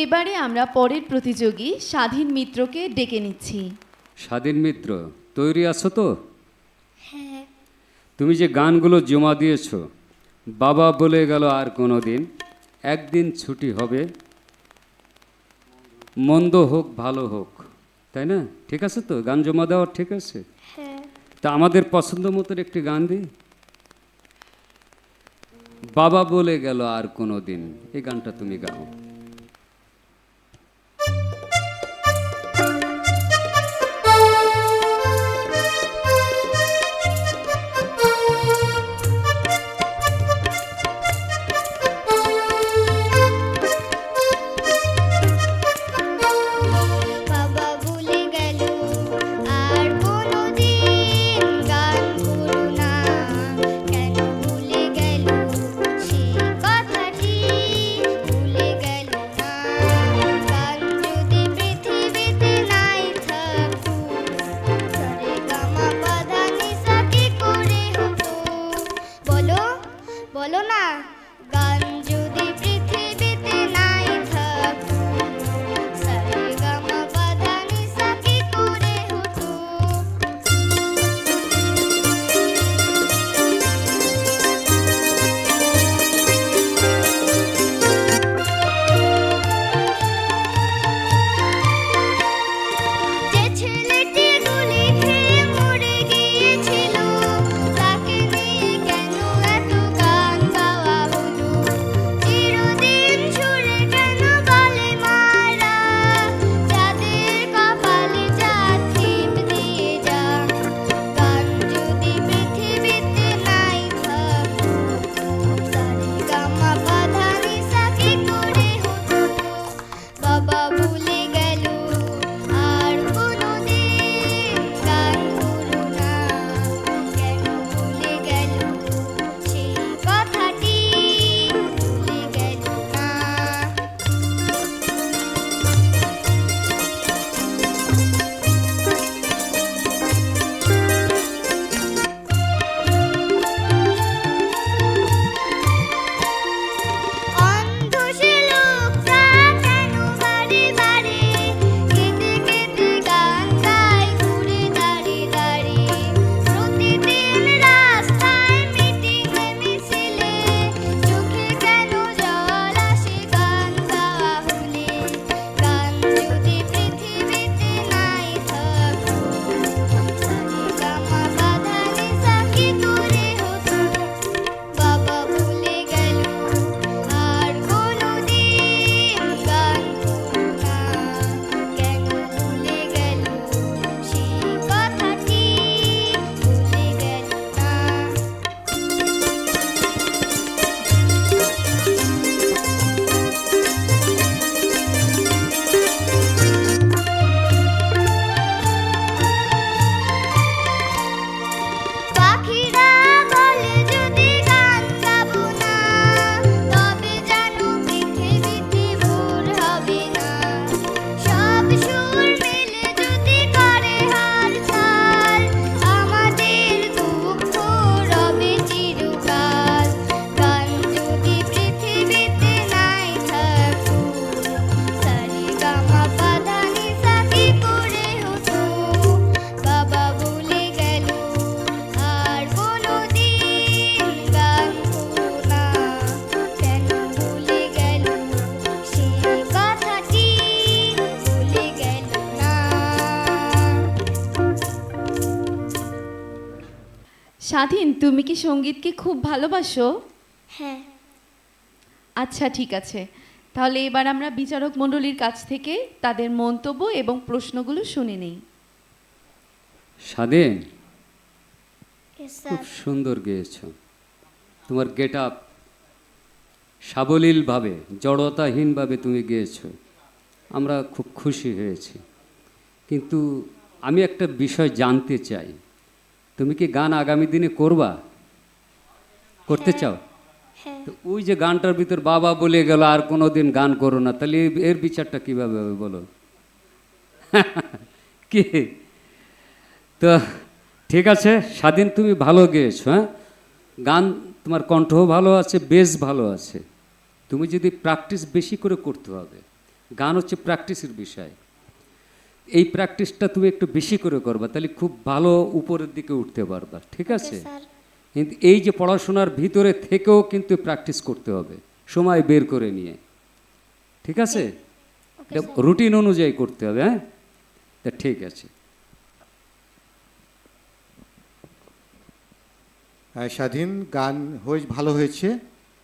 এবারে আমরা পরের প্রতিযোগী স্বাধীন মিত্রকে ডেকে নিচ্ছি। স্বাধীন মিত্র, তৈরি আছো তো? হ্যাঁ। তুমি যে গানগুলো জমা দিয়েছো, বাবা বলে গেল আর কোনো দিন, একদিন ছুটি হবে, মন্দ হোক ভালো হোক, তাই না? ঠিক আছে তো? গান জমা দেওয়া ঠিক আছে? হ্যাঁ। তা আমাদের পছন্দ মতন একটি গান দিই। বাবা বলে গেল আর কোনো দিন, এই গানটা তুমি গাও। বাবা বলে গেল আর কোনোদিন গান করো না, কেন ভুলে গেল সেই কথাটি, ভুলে গেল না। গান যদি পৃথিবীতে নাই থাকতো, সারেগামাপাধানিসা কি করে হতো? বলো, বলো না। গান যদি পৃথিবীতে নাই থাকতো, সারেগামাপাধানিসা কি করে হতো? যে ছেলেটি গুলি খেয়ে মরে গিয়েছিল, তাকে নিয়ে কেন এত গান গাওয়া হলো? চিরদিন সুরে কেন বলে মারা, যাদের কপালে চাঁদ টিপ দিয়ে যা। গান যদি পৃথিবীতে নাই থাকতো, সারেগামাপাধানিসা কি করে হতো? বাবা ভুলে গেল আর কোনোদিন গান করো না, কেন ভুলে গেল সেই কথাটি, ভুলে গেল না। অন্ধ সে লোকটা কেন বারে বারে কেঁদে কেঁদে গান গায় ঘুরে দাঁড়িয়ে দাঁড়িয়ে? প্রতিদিন রাস্তায় মিটিংয়ে মিছিলে চোখে কেন জল আসে গান গাওয়া হলে? গান যদি পৃথিবীতে নাই থাকতো, সারেগামাপাধানিসা কি করে হতো? বাবা ভুলে গেল আর কোনোদিন গান করো না, কেন ভুলে গেল সেই কথাটি, ভুলে গেল না। পাখিরা বলে যদি গান গাবো না, তবে যেন পৃথিবীতে ভোর হবে না। সব সুর মিলে যদি করে হালচাল, আমাদের দুঃখ রবে চিরকাল। গান যদি পৃথিবীতে নাই থাকতো, সারেগামাপাধানিসা কি করে হতো? বাবা ভুলে গেল আর কোনোদিন গান করো না, কেন ভুলে গেল সেই কথাটি, ভুলে গেল না। স্বাধীন, তুমি কি সঙ্গীতকে খুব ভালোবাসো? হ্যাঁ। আচ্ছা, ঠিক আছে। তাহলে এবার আমরা বিচারক মণ্ডলীর কাছ থেকে তাদের মন্তব্য এবং প্রশ্নগুলো শুনে নেই। স্বাধীন, Yes, খুব sir. সুন্দর গেয়েছো। তোমার গেট আপ সাবলীলভাবে, জড়তাহীনভাবে তুমি গেয়েছো, আমরা খুব খুশি হয়েছি। কিন্তু আমি একটা বিষয় জানতে চাই, তুমি কি গান আগামী দিনে করবা, করতে চাও? হ্যাঁ। তো ওই যে গানটার ভিতর বাবা বলে গেল আর কোনো দিন গান করো না, তাহলে এর বিচারটা কীভাবে হবে বলো? কি তো ঠিক আছে স্বাধীন, তুমি ভালো গেয়েছো। হ্যাঁ, গান তোমার কণ্ঠ ভালো আছে, বেশ ভালো আছে। তুমি যদি প্র্যাকটিস বেশি করে করতে হবে, গান হচ্ছে প্র্যাকটিসের বিষয়। এই প্র্যাকটিসটা তুমি একটু বেশি করে করবা, তাহলে খুব ভালো উপরের দিকে উঠতে পারবা, ঠিক আছে? স্যার। কিন্তু এই যে পড়াশোনার ভিতরে থেকেও কিন্তু প্র্যাকটিস করতে হবে, সময় বের করে নিয়ে, ঠিক আছে? ওকে এটা স্যার। রুটিন অনুযায়ী করতে হবে, হ্যাঁ? তা ঠিক আছে। স্বাধীন, গান ভালো হয়েছে।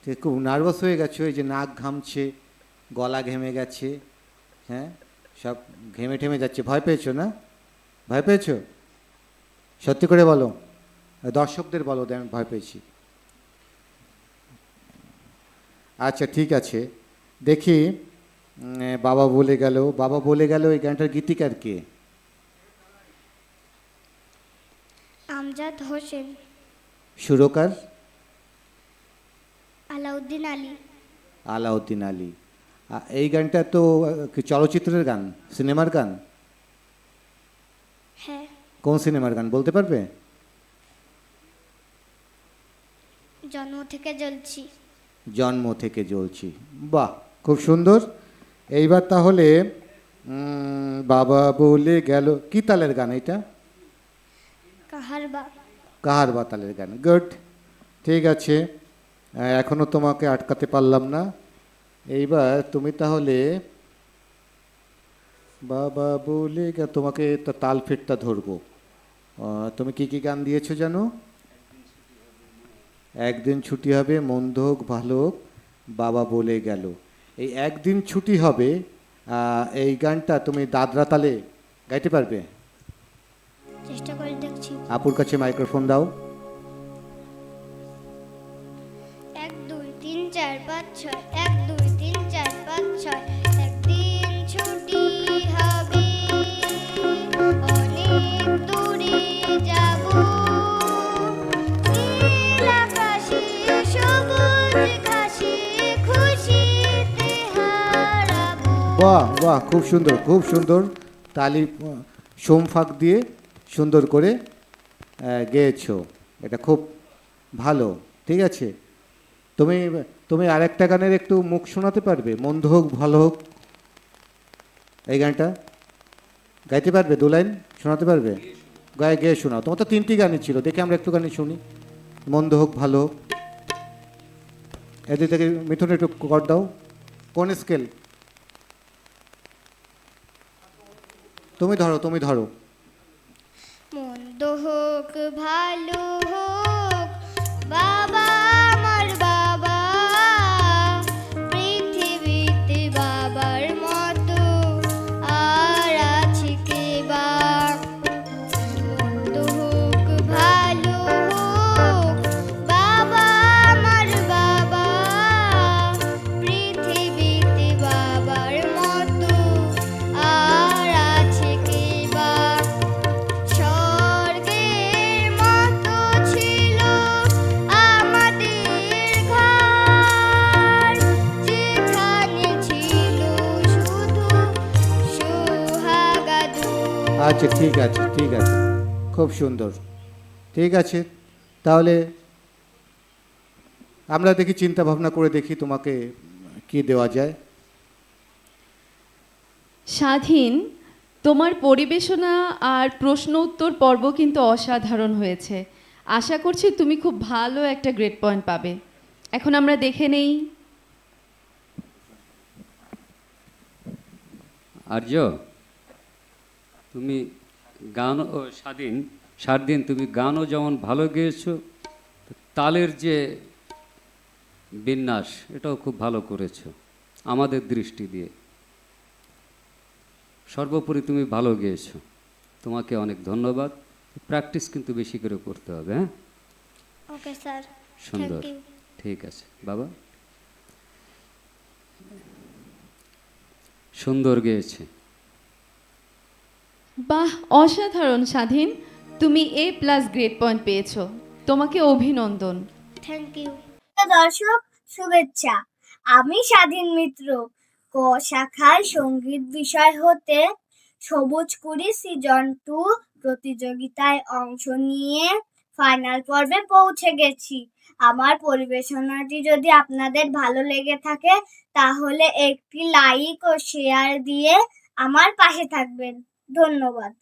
তো খুব নার্ভাস হয়ে গেছো, এই যে নাক ঘামছে, গলা ঘেমে গেছে, হ্যাঁ, সব ঘেমে ঠেমে যাচ্ছে। ভয় পেয়েছো না? ভয় পেয়েছো? সত্যি করে বলো, দর্শকদের বলো আমি ভয় পেয়েছি। আচ্ছা ঠিক আছে, দেখি বাবা বলে গেল, বাবা বলে গেল, এই গানটার গীতিকার কে? আমজাদ হোসেন। সুরকার? আলাউদ্দিন আলী। আলাউদ্দিন আলী। এই গানটা তো কি চলচ্চিত্রের গান, সিনেমার গান? হ্যাঁ। কোন সিনেমার গান বলতে পারবে? জন্ম থেকে জ্বলছি। জন্ম থেকে জ্বলছি। বাহ, খুব সুন্দর। এইবার তাহলে বাবা বলে গেল, কি তালের গান এটা? কাহারবা। কাহার বা তালের গান। গুড, ঠিক আছে। এখনো তোমাকে আটকাতে পারলাম না। এইবার তুমি তাহলে বাবা বলে তোমাকে তাল ফেরটা ধরবো। তুমি কি কি গান দিয়েছো জানো? একদিন ছুটি হবে, মন্দ হোক ভালো হোক, বাবা বলে গেল। এই একদিন ছুটি হবে, এই গানটা তুমি দাদরা তালে গাইতে পারবে? চেষ্টা করে দেখছি। আপুর কাছে মাইক্রোফোন দাও। 1 2 3 4 5 6 1 2 3 4 5 6 একদিন ছুটি হবে, অনেক দূরে যাব, নীল আকাশে সবুজ ঘাসে খুশিতে হারাবো। বাহ বাহ, খুব সুন্দর, খুব সুন্দর। তালি সোম ফাঁক দিয়ে সুন্দর করে গেয়েছো, এটা খুব ভালো। ঠিক আছে, তুমি তুমি আরেকটা গানের একটু মুখ শোনাতে পারবে? মন্দ হোক ভালো হোক, এই গানটা গাইতে পারবে? 2 লাইন শোনাতে পারবে? গেয়ে শোনাও। তোমার তো 3টি গানই ছিল, দেখে আমরা একটুখানি শুনি। মন্দ হোক ভালো হোক, এদিক থেকে মিথুন একটু কর দাও। কোন স্কেল? তুমি ধরো, তুমি ধরো। মন্দ হোক ভালো হোক, বাবা আমার বাবা, পৃথিবীতে বাবার মতো আর আছে কে বা। মন্দ হোক ভালো হোক, বাবা আমার বাবা, পৃথিবীতে বাবার মতো আর আছে কে বা। স্বর্গের মতো ছিল আমাদের ঘর, যেখানে ছিল শুধু সোহাগা দুয়ার। আচ্ছা ঠিক আছে, ঠিক আছে, খুব সুন্দর। ঠিক আছে, তাহলে আমরা দেখি, চিন্তা ভাবনা করে দেখি তোমাকে কি দেওয়া যায়। স্বাধীন, তোমার পরিবেশনা আর প্রশ্ন উত্তর পর্ব কিন্তু অসাধারণ হয়েছে। আশা করছি তুমি খুব ভালো একটা গ্রেড পয়েন্ট পাবে। এখন আমরা দেখে নেই। আর্য, তুমি গান ও স্বাধীন তুমি গানও যেমন ভালো গেয়েছো, তালের যে বিন্যাস এটাও খুব ভালো করেছো আমাদের দৃষ্টি দিয়ে। সর্বোপরি তুমি ভালো গেয়েছো, তোমাকে অনেক ধন্যবাদ। প্র্যাকটিস কিন্তু বেশি করে করতে হবে, হ্যাঁ? ওকে স্যার, সুন্দর, থ্যাংক ইউ। ঠিক আছে বাবা, সুন্দর গেয়েছে। বাহ, অসাধারণ স্বাধীন, তুমি A+ গ্রেড পয়েন্ট পেয়েছো। তোমাকে অভিনন্দন। Thank you. দর্শক শুভেচ্ছা, আমি স্বাধীন মিত্র। ক শাখায় সঙ্গীত বিষয় হতে সবুজ কুড়ি সিজন 2 প্রতিযোগিতায় অংশ নিয়ে ফাইনাল পর্বে পৌঁছে গেছি। আমার পরিবেশনাটি যদি আপনাদের ভালো লেগে থাকে তাহলে একটি লাইক ও শেয়ার দিয়ে আমার পাশে থাকবেন। ধন্যবাদ।